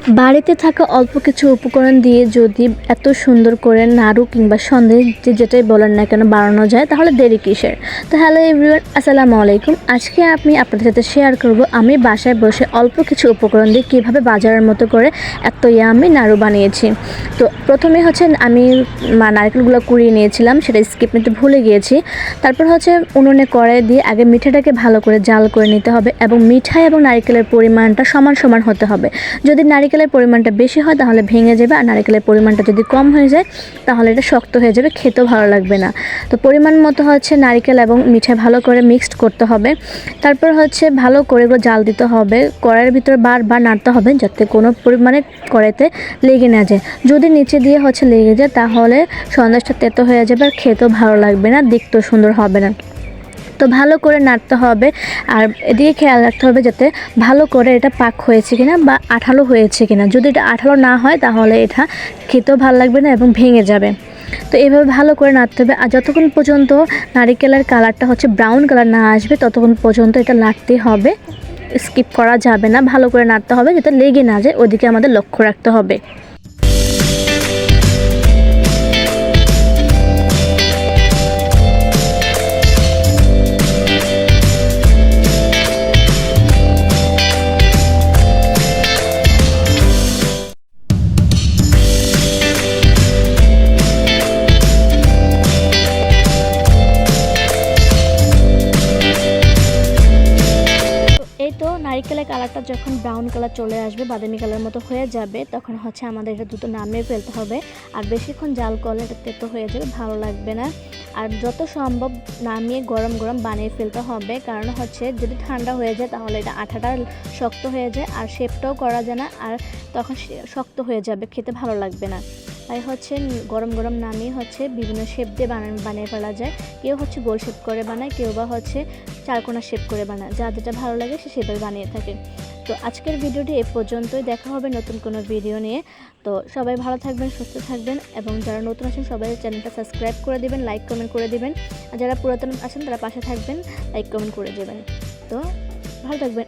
বাড়িতে থাকা অল্প কিছু উপকরণ দিয়ে যদি এত সুন্দর করে নাড়ু কিংবা সন্দেশ যেটাই বলেন না কেন বানানো যায় তাহলে দেরি কিসের। তো হ্যালো এভরিওয়ান, আসসালামু আলাইকুম। আজকে আমি আপনাদের সাথে শেয়ার করব আমি বাসায় বসে অল্প কিছু উপকরণ দিয়ে কীভাবে বাজারের মতো করে এত ইয়ামি নাড়ু বানিয়েছি। তো প্রথমে হচ্ছে আমি নারকেলগুলো কুড়িয়ে নিয়েছিলাম, সেটা স্কিপ নিতে ভুলে গিয়েছি। তারপর হচ্ছে উনুনে কড়াই দিয়ে আগে মিঠাটাকে ভালো করে জাল করে নিতে হবে এবং মিঠাই এবং নারকেলের পরিমাণটা সমান সমান হতে হবে। যদি নারকেলের পরিমাণটা বেশি হয় তাহলে ভেঙে যাবে, আর নারকেলের পরিমাণটা যদি কম হয়ে যায় তাহলে এটা শক্ত হয়ে যাবে, খেতেও ভালো লাগবে না। তো পরিমাণ মতো হচ্ছে নারকেল এবং মিঠাই ভালো করে মিক্সড করতে হবে। তারপর হচ্ছে ভালো করে এগুলো জাল দিতে হবে, কড়াইয়ের ভিতরে বারবার নাড়তে হবে যাতে কোনো পরিমাণে কড়াইতে লেগে না যায়। যদি নিচে দিয়ে হচ্ছে লেগে যায় তাহলে সন্দেশটা তেতো হয়ে যাবে আর খেতেও ভালো লাগবে না, দেখতেও সুন্দর হবে না। তো ভালো করে নাড়তে হবে, আর এদিকে খেয়াল রাখতে হবে যাতে ভালো করে এটা পাক হয়েছে কিনা বা আঠালো হয়েছে কিনা। যদি এটা আঠালো না হয় তাহলে এটা খেতেও ভালো লাগবে না এবং ভেঙে যাবে। তো এভাবে ভালো করে নাড়তে হবে, আর যতক্ষণ পর্যন্ত নারকেলের কালারটা হচ্ছে ব্রাউন কালার না আসবে ততক্ষণ পর্যন্ত এটা নাড়তে হবে, স্কিপ করা যাবে না। ভালো করে নাড়তে হবে যাতে লেগে না যায়, ওদিকে আমাদের লক্ষ্য রাখতে হবে। এই তো নারকেলের কালারটা যখন ব্রাউন কালার চলে আসবে, বাদামি কালার মতো হয়ে যাবে, তখন হচ্ছে আমাদের এটা দ্রুত নামিয়ে ফেলতে হবে। আর বেশিক্ষণ জাল করলে এটা তেতো হয়ে যাবে, ভালো লাগবে না। আর যত সম্ভব নামিয়ে গরম গরম বানিয়ে ফেলতে হবে, কারণ হচ্ছে যদি ঠান্ডা হয়ে যায় তাহলে এটা আঠাটা শক্ত হয়ে যায় আর শেপটাও করা যায় না, আর তখন শক্ত হয়ে যাবে, খেতে ভালো লাগবে না। তাই হচ্ছে গরম গরম নামিয়ে হচ্ছে বিভিন্ন শেপ দিয়ে বানিয়ে ফেলা যায়। কেউ হচ্ছে গোল শেপ করে বানায়, কেউ বা হচ্ছে চারকোনা শেপ করে বানায়, যা যেটা ভালো লাগে সে সেভাবে বানিয়ে থাকে। তো আজকের ভিডিওটি এ পর্যন্তই, দেখা হবে নতুন কোনো ভিডিও নিয়ে। তো সবাই ভালো থাকবেন, সুস্থ থাকবেন, এবং যারা নতুন আছেন সবাই চ্যানেলটা সাবস্ক্রাইব করে দিবেন, লাইক কমেন্ট করে দিবেন, আর যারা পুরাতন আছেন তারা পাশে থাকবেন, লাইক কমেন্ট করে দেবেন। তো ভালো থাকবেন।